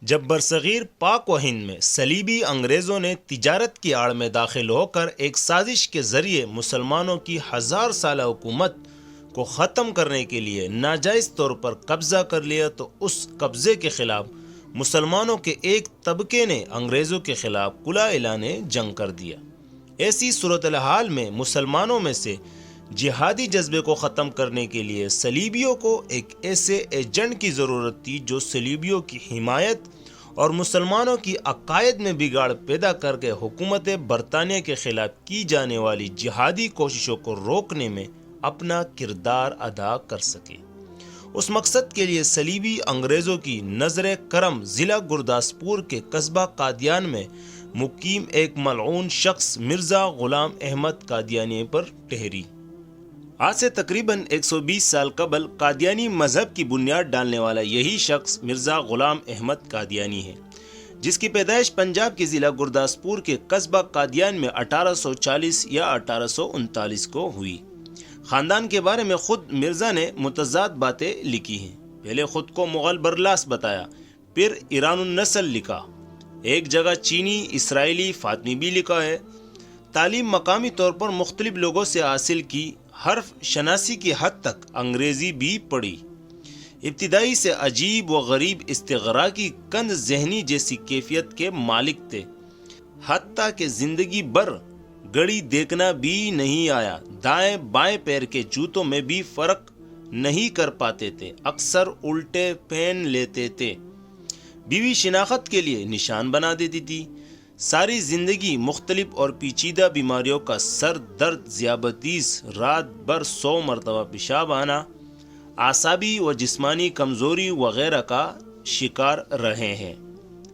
جب برصغیر پاک و ہند میں صلیبی انگریزوں نے تجارت کی آڑ میں داخل ہو کر ایک سازش کے ذریعے مسلمانوں کی 1000 سالہ حکومت کو ختم کرنے کے لیے ناجائز طور پر قبضہ کر لیا تو اس قبضے کے خلاف مسلمانوں کے ایک طبقے نے انگریزوں کے خلاف کھلا اعلان جنگ کر دیا۔ ایسی صورتحال میں مسلمانوں میں سے جہادی جذبے کو ختم کرنے کے لیے صلیبیوں کو ایک ایسے ایجنٹ کی ضرورت تھی جو صلیبیوں کی حمایت اور مسلمانوں کی عقائد میں بگاڑ پیدا کر کے حکومت برطانیہ کے خلاف کی جانے والی جہادی کوششوں کو روکنے میں اپنا کردار ادا کر سکے۔ اس مقصد کے لیے صلیبی انگریزوں کی نظر کرم ضلع گرداسپور کے قصبہ قادیان میں مقیم ایک ملعون شخص مرزا غلام احمد قادیانی پر ٹھہری۔ آج سے تقریباً 120 سال قبل قادیانی مذہب کی بنیاد ڈالنے والا یہی شخص مرزا غلام احمد قادیانی ہے، جس کی پیدائش پنجاب کے ضلع گرداسپور کے قصبہ قادیان میں 1840 یا 1839 کو ہوئی۔ خاندان کے بارے میں خود مرزا نے متضاد باتیں لکھی ہیں۔ پہلے خود کو مغل برلاس بتایا، پھر ایران النسل لکھا، ایک جگہ چینی، اسرائیلی، فاطمی بھی لکھا ہے۔ تعلیم مقامی طور پر مختلف لوگوں سے حاصل کی، حرف شناسی کی حد تک انگریزی بھی پڑھی۔ ابتدائی سے عجیب و غریب استغراقی کند ذہنی جیسی کیفیت کے مالک تھے، حتیٰ کہ زندگی بھر گھڑی دیکھنا بھی نہیں آیا، دائیں بائیں پیر کے جوتوں میں بھی فرق نہیں کر پاتے تھے، اکثر الٹے پہن لیتے تھے، بیوی شناخت کے لیے نشان بنا دیتی تھی۔ ساری زندگی مختلف اور پیچیدہ بیماریوں کا سر درد، ذیابیطس، رات بھر 100 مرتبہ پیشاب آنا، اعصابی و جسمانی کمزوری وغیرہ کا شکار رہے ہیں۔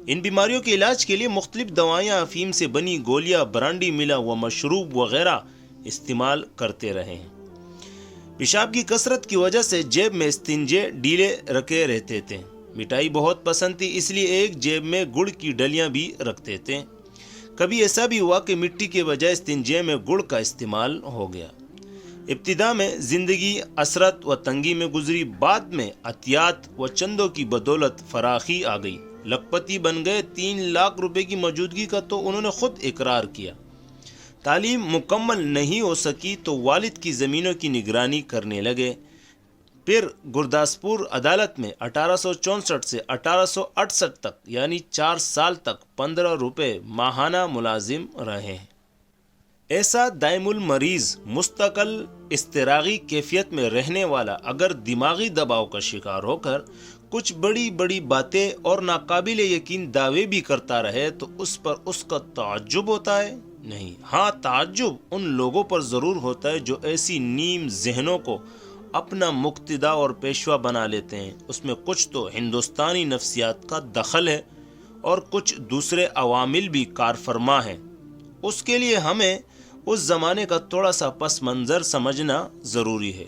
ان بیماریوں کے علاج کے لیے مختلف دوائیاں، افیم سے بنی گولیاں، برانڈی ملا و مشروب وغیرہ استعمال کرتے رہے ہیں۔ پیشاب کی کثرت کی وجہ سے جیب میں استنجے ڈیلے رکھے رہتے تھے۔ مٹھائی بہت پسند تھی، اس لیے ایک جیب میں گڑ کی ڈلیاں بھی رکھتے تھے۔ کبھی ایسا بھی ہوا کہ مٹی کے بجائے استنجے میں گڑ کا استعمال ہو گیا۔ ابتدا میں زندگی اسرت و تنگی میں گزری، بعد میں عطیات و چندوں کی بدولت فراخی آ گئی، لکھپتی بن گئے۔ 3 لاکھ روپے کی موجودگی کا تو انہوں نے خود اقرار کیا۔ تعلیم مکمل نہیں ہو سکی تو والد کی زمینوں کی نگرانی کرنے لگے۔ پھر گرداسپور عدالت میں 1864 سے 1868 تک یعنی 4 سال تک 15 روپے ماہانہ ملازم رہے ہیں۔ ایسا دائم المریض مستقل اضطراغی کیفیت میں رہنے والا اگر دماغی دباؤ کا شکار ہو کر کچھ بڑی بڑی باتیں اور ناقابل یقین دعوے بھی کرتا رہے تو اس پر اس کا تعجب ہوتا ہے؟ نہیں، ہاں تعجب ان لوگوں پر ضرور ہوتا ہے جو ایسی نیم ذہنوں کو اپنا مقتدی اور پیشوا بنا لیتے ہیں۔ اس میں کچھ تو ہندوستانی نفسیات کا دخل ہے اور کچھ دوسرے عوامل بھی کار فرما ہیں۔ اس کے لیے ہمیں اس زمانے کا تھوڑا سا پس منظر سمجھنا ضروری ہے۔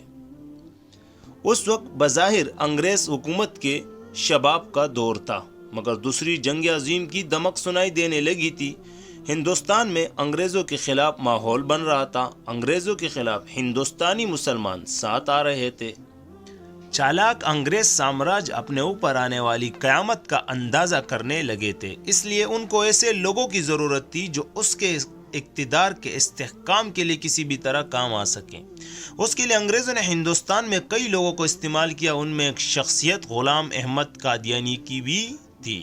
اس وقت بظاہر انگریز حکومت کے شباب کا دور تھا، مگر دوسری جنگ عظیم کی دمک سنائی دینے لگی تھی۔ ہندوستان میں انگریزوں کے خلاف ماحول بن رہا تھا، انگریزوں کے خلاف ہندوستانی مسلمان ساتھ آ رہے تھے۔ چالاک انگریز سامراج اپنے اوپر آنے والی قیامت کا اندازہ کرنے لگے تھے، اس لیے ان کو ایسے لوگوں کی ضرورت تھی جو اس کے اقتدار کے استحکام کے لیے کسی بھی طرح کام آ سکیں۔ اس کے لیے انگریزوں نے ہندوستان میں کئی لوگوں کو استعمال کیا، ان میں ایک شخصیت غلام احمد قادیانی کی بھی تھی۔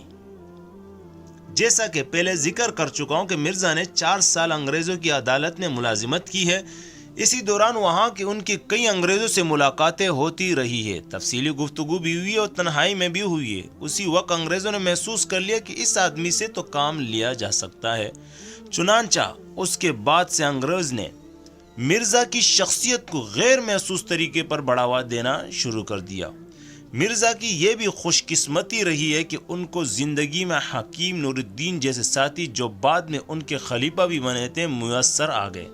جیسا کہ پہلے ذکر کر چکا ہوں کہ مرزا نے 4 سال انگریزوں کی عدالت میں ملازمت کی ہے۔ اسی دوران وہاں کے ان کی کئی انگریزوں سے ملاقاتیں ہوتی رہی ہے، تفصیلی گفتگو بھی ہوئی اور تنہائی میں بھی ہوئی ہے۔ اسی وقت انگریزوں نے محسوس کر لیا کہ اس آدمی سے تو کام لیا جا سکتا ہے، چنانچہ اس کے بعد سے انگریز نے مرزا کی شخصیت کو غیر محسوس طریقے پر بڑھاوا دینا شروع کر دیا۔ مرزا کی یہ بھی خوش قسمتی رہی ہے کہ ان کو زندگی میں حکیم نور الدین جیسے ساتھی جو بعد میں ان کے خلیفہ بھی بنے تھے میسر آ گئے،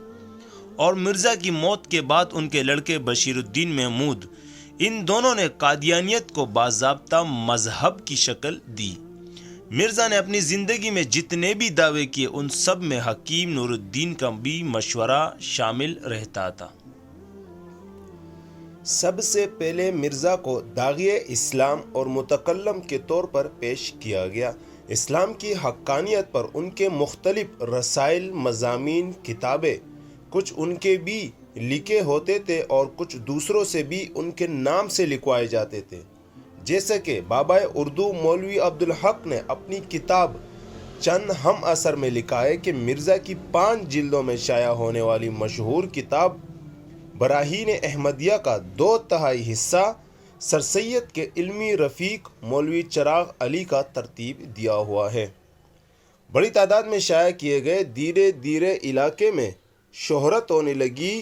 اور مرزا کی موت کے بعد ان کے لڑکے بشیر الدین محمود، ان دونوں نے قادیانیت کو باضابطہ مذہب کی شکل دی۔ مرزا نے اپنی زندگی میں جتنے بھی دعوے کیے ان سب میں حکیم نور الدین کا بھی مشورہ شامل رہتا تھا۔ سب سے پہلے مرزا کو داعیہ اسلام اور متکلم کے طور پر پیش کیا گیا۔ اسلام کی حقانیت پر ان کے مختلف رسائل، مضامین، کتابیں، کچھ ان کے بھی لکھے ہوتے تھے اور کچھ دوسروں سے بھی ان کے نام سے لکھوائے جاتے تھے، جیسے کہ بابا اردو مولوی عبدالحق نے اپنی کتاب چند ہم اثر میں لکھا ہے کہ مرزا کی 5 جلدوں میں شائع ہونے والی مشہور کتاب براہین احمدیہ کا 2/3 حصہ سر سید کے علمی رفیق مولوی چراغ علی کا ترتیب دیا ہوا ہے۔ بڑی تعداد میں شائع کیے گئے، دھیرے دھیرے علاقے میں شہرت ہونے لگی،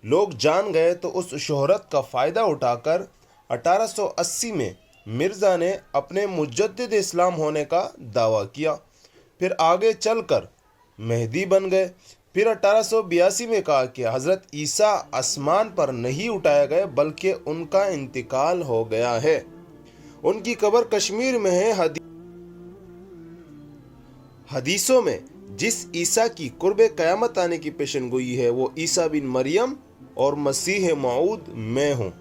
لوگ جان گئے تو اس شہرت کا فائدہ اٹھا کر 1880 میں مرزا نے اپنے مجدد اسلام ہونے کا دعویٰ کیا، پھر آگے چل کر مہدی بن گئے، پھر 1882 میں کہا کہ حضرت عیسیٰ آسمان پر نہیں اٹھائے گئے بلکہ ان کا انتقال ہو گیا ہے، ان کی قبر کشمیر میں ہے۔ حدیثوں میں جس عیسیٰ کی قرب قیامت آنے کی پیشن گوئی ہے وہ عیسیٰ بن مریم اور مسیح موعود میں ہوں۔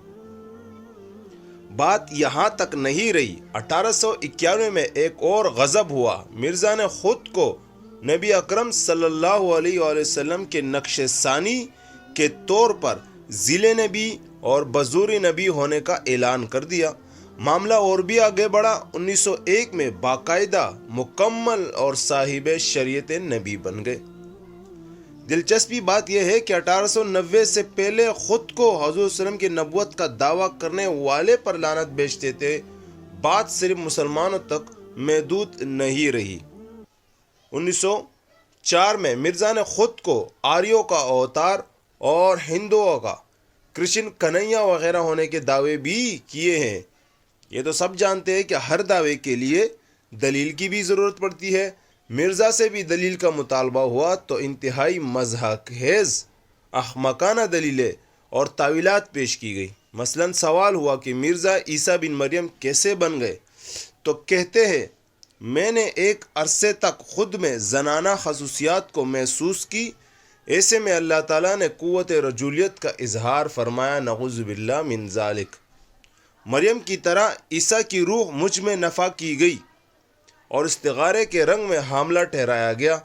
بات یہاں تک نہیں رہی، 1891 میں ایک اور غضب ہوا، مرزا نے خود کو نبی اکرم صلی اللہ علیہ وآلہ وسلم کے نقش ثانی کے طور پر ذیل نبی اور بظور نبی ہونے کا اعلان کر دیا۔ معاملہ اور بھی آگے بڑھا، 1901 میں باقاعدہ مکمل اور صاحب شریعت نبی بن گئے۔ دلچسپی بات یہ ہے کہ 1890 سے پہلے خود کو حضور صلی اللہ علیہ وسلم کی نبوت کا دعویٰ کرنے والے پر لعنت بھیجتے تھے، بات صرف مسلمانوں تک محدود نہیں رہی۔ 1904 میں مرزا نے خود کو آریوں کا اوتار اور ہندوؤں کا کرشن کنہیا وغیرہ ہونے کے دعوے بھی کیے ہیں۔ یہ تو سب جانتے ہیں کہ ہر دعوے کے لیے دلیل کی بھی ضرورت پڑتی ہے۔ مرزا سے بھی دلیل کا مطالبہ ہوا تو انتہائی مضحک خیز احمقانہ دلیلیں اور تاویلات پیش کی گئی۔ مثلا سوال ہوا کہ مرزا عیسیٰ بن مریم کیسے بن گئے، تو کہتے ہیں میں نے ایک عرصے تک خود میں زنانہ خصوصیات کو محسوس کی، ایسے میں اللہ تعالیٰ نے قوت رجولیت کا اظہار فرمایا، نعوذ باللہ من ذالک۔ مریم کی طرح عیسیٰ کی روح مجھ میں نفخ کی گئی اور استغارے کے رنگ میں حاملہ ٹھہرایا گیا،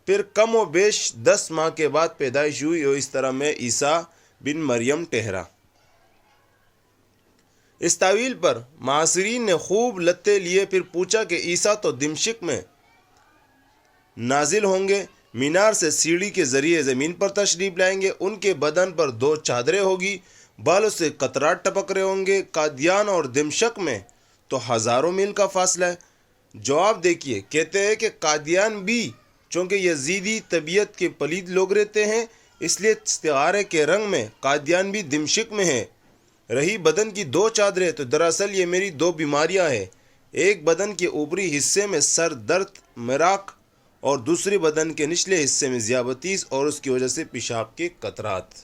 پھر کم و بیش 10 ماہ کے بعد پیدائش ہوئی اور اس طرح میں عیسیٰ بن مریم ٹھہرا۔ اس تعویل پر معاصرین نے خوب لتے لیے، پھر پوچھا کہ عیسیٰ تو دمشق میں نازل ہوں گے، مینار سے سیڑھی کے ذریعے زمین پر تشریف لائیں گے، ان کے بدن پر 2 چادریں ہوگی، بالوں سے قطرات ٹپک رہے ہوں گے، قادیان اور دمشق میں تو ہزاروں میل کا فاصلہ ہے۔ جواب دیکھیے، کہتے ہیں کہ قادیان بھی چونکہ یزیدی طبیعت کے پلید لوگ رہتے ہیں، اس لیے استعارے کے رنگ میں قادیان بھی دمشق میں ہیں۔ رہی بدن کی 2 چادریں، تو دراصل یہ میری 2 بیماریاں ہیں، ایک بدن کے اوپری حصے میں سر درد مراق اور دوسری بدن کے نچلے حصے میں ذیابطیس اور اس کی وجہ سے پیشاب کے قطرات۔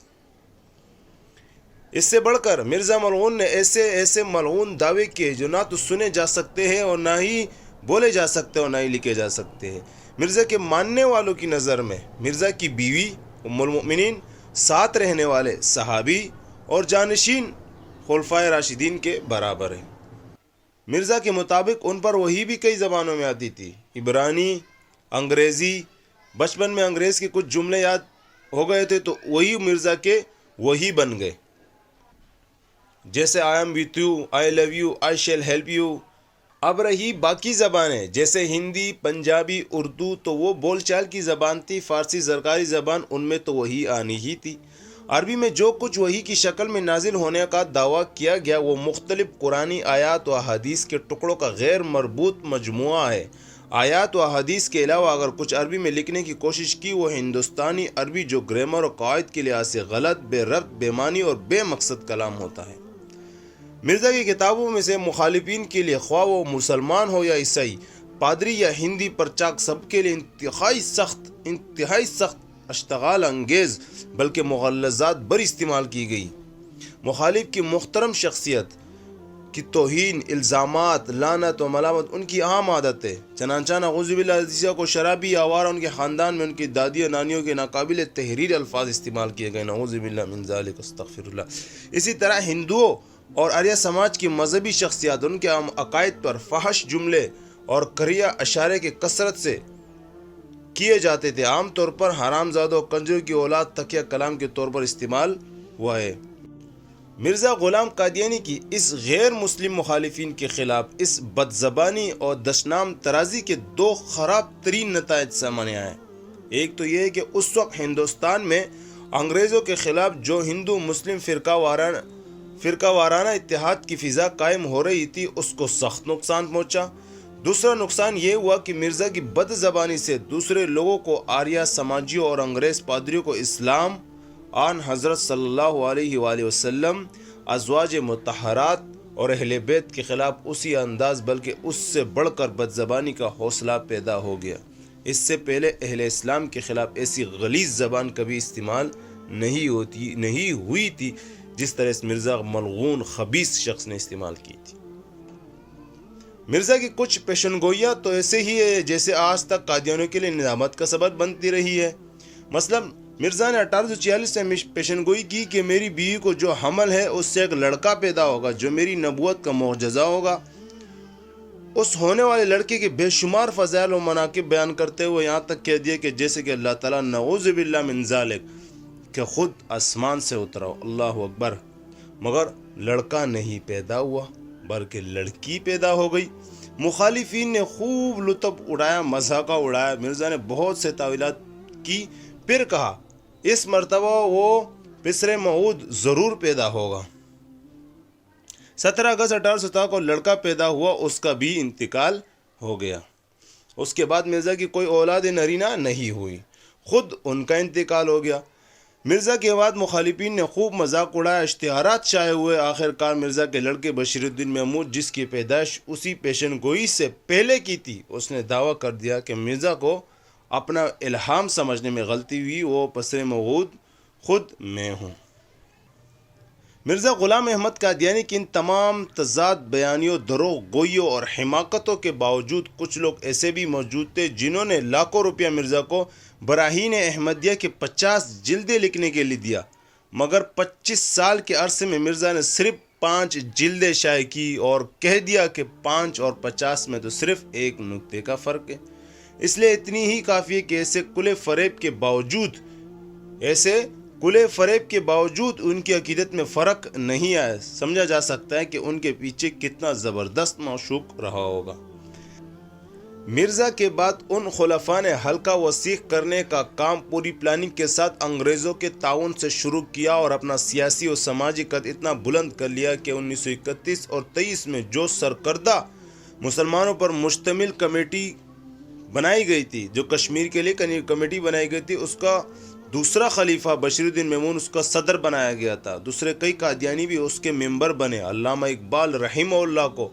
اس سے بڑھ کر مرزا ملعون نے ایسے ملعون دعوے کیے جو نہ تو سنے جا سکتے ہیں اور نہ ہی بولے جا سکتے اور نہ ہی لکھے جا سکتے ہیں۔ مرزا کے ماننے والوں کی نظر میں مرزا کی بیوی ام المؤمنین، ساتھ رہنے والے صحابی اور جانشین خلفائے راشدین کے برابر ہیں۔ مرزا کے مطابق ان پر وحی بھی کئی زبانوں میں آتی تھی، عبرانی، انگریزی۔ بچپن میں انگریز کے کچھ جملے یاد ہو گئے تھے تو وہی مرزا کے وہی بن گئے، جیسے I'm with you, I love you, I shall help you. اب رہی باقی زبانیں جیسے ہندی، پنجابی، اردو، تو وہ بول چال کی زبان تھی، فارسی سرکاری زبان، ان میں تو وہی آنی ہی تھی۔ عربی میں جو کچھ وحی کی شکل میں نازل ہونے کا دعویٰ کیا گیا وہ مختلف قرآنی آیات و احادیث کے ٹکڑوں کا غیر مربوط مجموعہ ہے۔ آیات و احادیث کے علاوہ اگر کچھ عربی میں لکھنے کی کوشش کی وہ ہندوستانی عربی جو گرامر اور قواعد کے لحاظ سے غلط، بے ربط، بے معنی اور بے مقصد کلام ہوتا ہے۔ مرزا کی کتابوں میں سے مخالفین کے لیے، خواہ وہ مسلمان ہو یا عیسائی، پادری یا ہندی، پرچاک، سب کے لیے انتہائی سخت اشتعال انگیز بلکہ مغلظات بری استعمال کی گئی۔ مخالف کی محترم شخصیت کی توہین، الزامات، لعنت و ملامت ان کی عام عادت ہے۔ چنانچہ نعوذ باللہ عزیزہ کو شرابی، آوارہ، ان کے خاندان میں ان کی دادی اور نانیوں کے ناقابل تحریر الفاظ استعمال کیے گئے، نعوذ باللہ من ذالک، استغفر اللہ۔ اسی طرح ہندوؤں اور آریہ سماج کی مذہبی شخصیات، ان کے عقائد پر فحش جملے اور کریہ اشارے کی کثرت سے کیے جاتے تھے، عام طور پر حرام زادوں، کنجروں کی اولاد تکیہ کلام کے طور پر استعمال ہوا ہے۔ مرزا غلام قادیانی کی اس غیر مسلم مخالفین کے خلاف اس بد زبانی اور دشنام ترازی کے دو خراب ترین نتائج سامنے آئے۔ ایک تو یہ ہے کہ اس وقت ہندوستان میں انگریزوں کے خلاف جو ہندو مسلم فرقہ وارانہ اتحاد کی فضا قائم ہو رہی تھی، اس کو سخت نقصان پہنچا۔ دوسرا نقصان یہ ہوا کہ مرزا کی بد زبانی سے دوسرے لوگوں کو، آریہ سماجیوں اور انگریز پادریوں کو اسلام، آن حضرت صلی اللہ علیہ وآلہ وسلم، ازواج مطہرات اور اہل بیت کے خلاف اسی انداز بلکہ اس سے بڑھ کر بد زبانی کا حوصلہ پیدا ہو گیا۔ اس سے پہلے اہل اسلام کے خلاف ایسی غلیظ زبان کبھی استعمال نہیں ہوئی تھی جس طرح اس مرزا ملعون خبیث شخص نے استعمال کی تھی۔ مرزا کی کچھ پیشن گوئیاں تو ایسے ہی ہے جیسے آج تک قادیانیوں کے لیے ندامت کا سبب بنتی رہی ہے۔ مثلا مرزا نے 1846 میں پیشن گوئی کی کہ میری بیوی کو جو حمل ہے اس سے ایک لڑکا پیدا ہوگا جو میری نبوت کا معجزہ ہوگا۔ اس ہونے والے لڑکے کے بے شمار فضائل و مناقب بیان کرتے ہوئے یہاں تک کہہ دیا کہ جیسے کہ اللہ تعالیٰ نعوذ باللہ من ذالک کہ خود آسمان سے اترا ہو، اللہ اکبر، مگر لڑکا نہیں پیدا ہوا بلکہ لڑکی پیدا ہو گئی۔ مخالفین نے خوب لطف اڑایا، مذاقہ اڑایا، مرزا نے بہت سے تعویلات کی، پھر کہا اس مرتبہ وہ پسر موعود ضرور پیدا ہوگا۔ 17 اگست 1817 کو لڑکا پیدا ہوا، اس کا بھی انتقال ہو گیا۔ اس کے بعد مرزا کی کوئی اولاد نرینہ نہیں ہوئی، خود ان کا انتقال ہو گیا۔ مرزا کے بعد مخالفین نے خوب مذاق اڑایا، اشتہارات شائع ہوئے۔ آخر کار مرزا کے لڑکے بشیر الدین محمود، جس کی پیدائش اسی پیشن گوئی سے پہلے کی تھی، اس نے دعویٰ کر دیا کہ مرزا کو اپنا الہام سمجھنے میں غلطی ہوئی، وہ پسر موعود خود میں ہوں۔ مرزا غلام احمد قادیانی کی ان تمام تضاد بیانیوں، دروغ گوئیوں اور حماقتوں کے باوجود کچھ لوگ ایسے بھی موجود تھے جنہوں نے لاکھوں روپیہ مرزا کو براہین احمدیہ کے 50 جلدیں لکھنے کے لیے دیا، مگر 25 سال کے عرصے میں مرزا نے صرف 5 جلدیں شائع کی اور کہہ دیا کہ 5 اور 50 میں تو صرف ایک نقطے کا فرق ہے۔ اس لیے اتنی ہی کافی ہے کہ ایسے کلے فریب کے باوجود ان کی عقیدت میں فرق نہیں آیا، سمجھا جا سکتا ہے کہ ان کے پیچھے کتنا زبردست معشوق رہا ہوگا۔ مرزا کے بعد ان خلفاء نے حلقہ وسیع کرنے کا کام پوری پلاننگ کے ساتھ انگریزوں کے تعاون سے شروع کیا اور اپنا سیاسی اور سماجی قد اتنا بلند کر لیا کہ 1931 اور 23 میں جو سرکردہ مسلمانوں پر مشتمل کمیٹی بنائی گئی تھی، جو کشمیر کے لیے کمیٹی بنائی گئی تھی، اس کا دوسرا خلیفہ بشیر الدین محمود اس کا صدر بنایا گیا تھا۔ دوسرے کئی قادیانی بھی اس کے ممبر بنے۔ علامہ اقبال رحمہ اللہ کو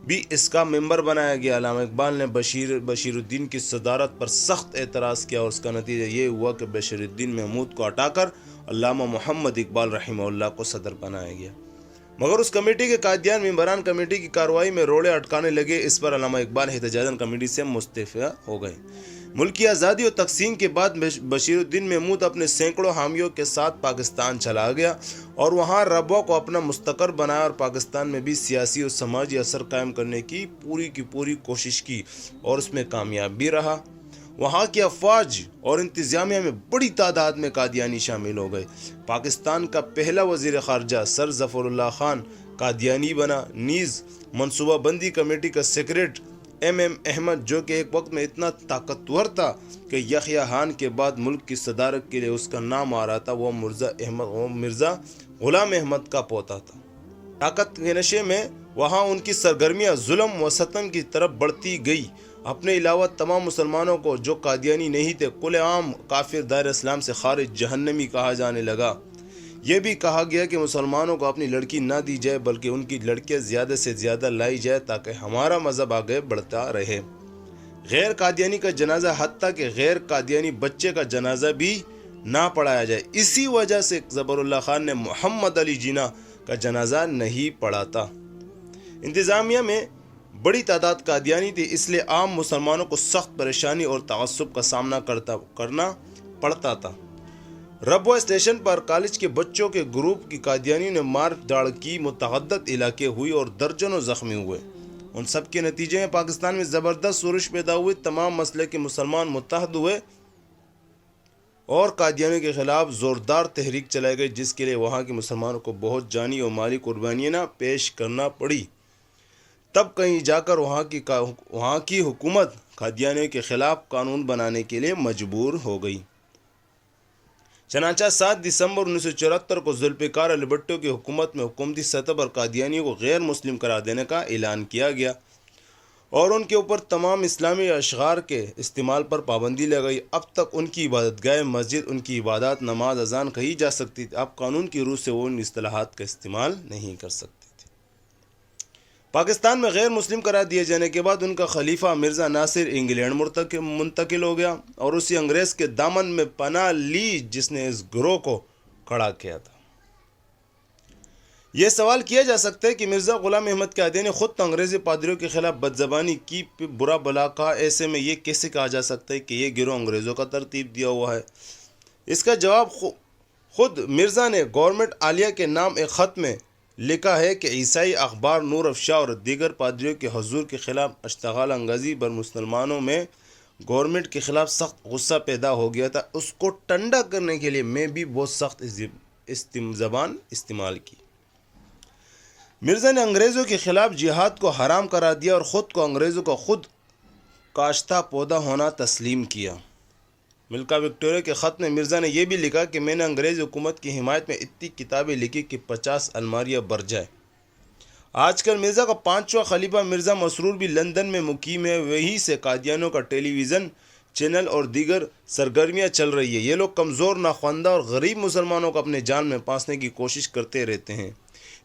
بھی اس کا ممبر بنایا گیا۔ علامہ اقبال نے بشیر الدین کی صدارت پر سخت اعتراض کیا اور اس کا نتیجہ یہ ہوا کہ بشیر الدین محمود کو ہٹا کر علامہ محمد اقبال رحمہ اللہ کو صدر بنایا گیا، مگر اس کمیٹی کے قائدین ممبران کمیٹی کی کارروائی میں روڑے اٹکانے لگے۔ اس پر علامہ اقبال احتجاجاً کمیٹی سے مستعفی ہو گئے۔ ملکی آزادی اور تقسیم کے بعد بشیر الدین محمود اپنے سینکڑوں حامیوں کے ساتھ پاکستان چلا گیا اور وہاں ربوہ کو اپنا مستقر بنایا اور پاکستان میں بھی سیاسی اور سماجی اثر قائم کرنے کی پوری کوشش کی اور اس میں کامیاب بھی رہا۔ وہاں کی افواج اور انتظامیہ میں بڑی تعداد میں قادیانی شامل ہو گئے۔ پاکستان کا پہلا وزیر خارجہ سر ظفر اللہ خان قادیانی بنا، نیز منصوبہ بندی کمیٹی کا سیکریٹری ایم احمد، جو کہ ایک وقت میں اتنا طاقتور تھا کہ یحییٰ خان کے بعد ملک کی صدارت کے لیے اس کا نام آ رہا تھا، وہ مرزا غلام احمد کا پوتا تھا۔ طاقت کے نشے میں وہاں ان کی سرگرمیاں ظلم و ستم کی طرف بڑھتی گئی۔ اپنے علاوہ تمام مسلمانوں کو جو قادیانی نہیں تھے کل عام کافر دائرہ اسلام سے خارج جہنمی کہا جانے لگا۔ یہ بھی کہا گیا کہ مسلمانوں کو اپنی لڑکی نہ دی جائے بلکہ ان کی لڑکیاں زیادہ سے زیادہ لائی جائے تاکہ ہمارا مذہب آگے بڑھتا رہے۔ غیر قادیانی کا جنازہ، حتیٰ کہ غیر قادیانی بچے کا جنازہ بھی نہ پڑھایا جائے۔ اسی وجہ سے ظفر اللہ خان نے محمد علی جناح کا جنازہ نہیں پڑھا تھا۔ انتظامیہ میں بڑی تعداد قادیانی تھی، اس لیے عام مسلمانوں کو سخت پریشانی اور تعصب کا سامنا کرنا پڑتا تھا۔ ربوہ اسٹیشن پر کالج کے بچوں کے گروپ کی قادیانیوں نے مار داڑ کی، متعدد علاقے ہوئی اور درجنوں زخمی ہوئے۔ ان سب کے نتیجے میں پاکستان میں زبردست شورش پیدا ہوئی، تمام مسلک کے مسلمان متحد ہوئے اور قادیانیوں کے خلاف زوردار تحریک چلائی گئی، جس کے لیے وہاں کے مسلمانوں کو بہت جانی اور مالی قربانیاں پیش کرنا پڑی۔ تب کہیں جا کر وہاں کی حکومت قادیانیوں کے خلاف قانون بنانے کے لیے مجبور ہو گئی۔ چنانچہ 7 دسمبر 1974 کو ذوالفقار علی بھٹو کی حکومت میں حکومتی سطح پر قادیانیوں کو غیر مسلم قرار دینے کا اعلان کیا گیا اور ان کے اوپر تمام اسلامی اشعار کے استعمال پر پابندی لگائی۔ اب تک ان کی عبادت گاہ مسجد، ان کی عبادات، نماز، اذان کہی جا سکتی تھی، اب قانون کی روح سے وہ ان اصطلاحات کا استعمال نہیں کر سکتے تھے۔ پاکستان میں غیر مسلم قرار دیے جانے کے بعد ان کا خلیفہ مرزا ناصر انگلینڈ منتقل ہو گیا اور اسی انگریز کے دامن میں پناہ لی جس نے اس گروہ کو کھڑا کیا تھا۔ یہ سوال کیا جا سکتا ہے کہ مرزا غلام احمد قادیانی نے خود انگریزی پادریوں کے خلاف بدزبانی کی، برا بلا کہا، ایسے میں یہ کیسے کہا جا سکتا ہے کہ یہ گروہ انگریزوں کا ترتیب دیا ہوا ہے؟ اس کا جواب خود مرزا نے گورنمنٹ عالیہ کے نام ایک خط میں لکھا ہے کہ عیسائی اخبار نور افشاں اور دیگر پادریوں کے حضور کے خلاف اشتغال انگیزی پر مسلمانوں میں گورنمنٹ کے خلاف سخت غصہ پیدا ہو گیا تھا۔ اس کو ٹھنڈا کرنے کے لیے میں بھی بہت سخت زبان استعمال کی۔ مرزا نے انگریزوں کے خلاف جہاد کو حرام قرار دیا اور خود کو انگریزوں کا خود کاشتہ پودا ہونا تسلیم کیا۔ ملکہ وکٹوریہ کے خط میں مرزا نے یہ بھی لکھا کہ میں نے انگریز حکومت کی حمایت میں اتنی کتابیں لکھی کہ 50 الماریاں بھر جائے۔ آج کل مرزا کا 5واں خلیفہ مرزا مسرور بھی لندن میں مقیم ہے، وہیں سے قادیانیوں کا ٹیلی ویژن چینل اور دیگر سرگرمیاں چل رہی ہے۔ یہ لوگ کمزور، ناخواندہ اور غریب مسلمانوں کو اپنے جال میں پھانسنے کی کوشش کرتے رہتے ہیں۔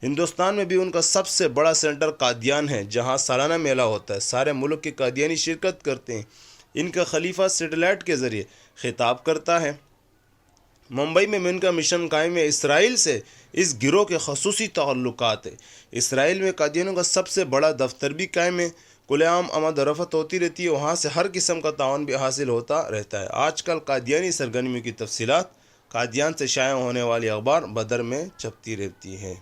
ہندوستان میں بھی ان کا سب سے بڑا سینٹر قادیان ہے، جہاں سالانہ میلہ ہوتا ہے، سارے ملک کے قادیانی شرکت کرتے ہیں۔ ان کا خلیفہ سیٹلائٹ کے ذریعے خطاب کرتا ہے۔ ممبئی میں ان کا مشن قائم ہے۔ اسرائیل سے اس گروہ کے خصوصی تعلقات ہیں۔ اسرائیل میں قادیانیوں کا سب سے بڑا دفتر بھی قائم ہے۔ کھلے عام آمد و رفت ہوتی رہتی ہے، وہاں سے ہر قسم کا تعاون بھی حاصل ہوتا رہتا ہے۔ آج کل قادیانی سرگرمیوں کی تفصیلات قادیان سے شائع ہونے والی اخبار بدر میں چھپتی رہتی ہے۔